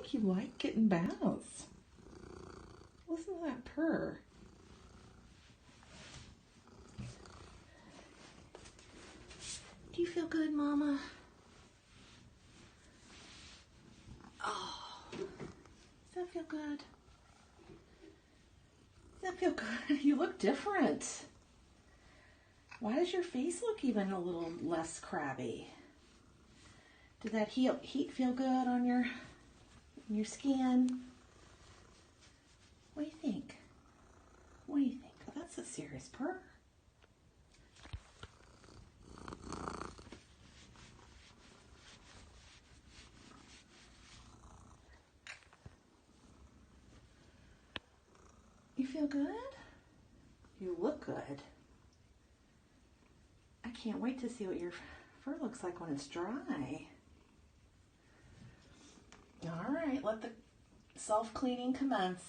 think you like getting baths. Listen to that purr. Do you feel good, Mama? Oh, does that feel good? Does that feel good? You look different. Why does your face look even a little less crabby? Did that heat feel good on your skin? What do you think? What do you think? Oh, that's a serious purr. You feel good? You look good. I can't wait to see what your fur looks like when it's dry. All right, let the self-cleaning commence.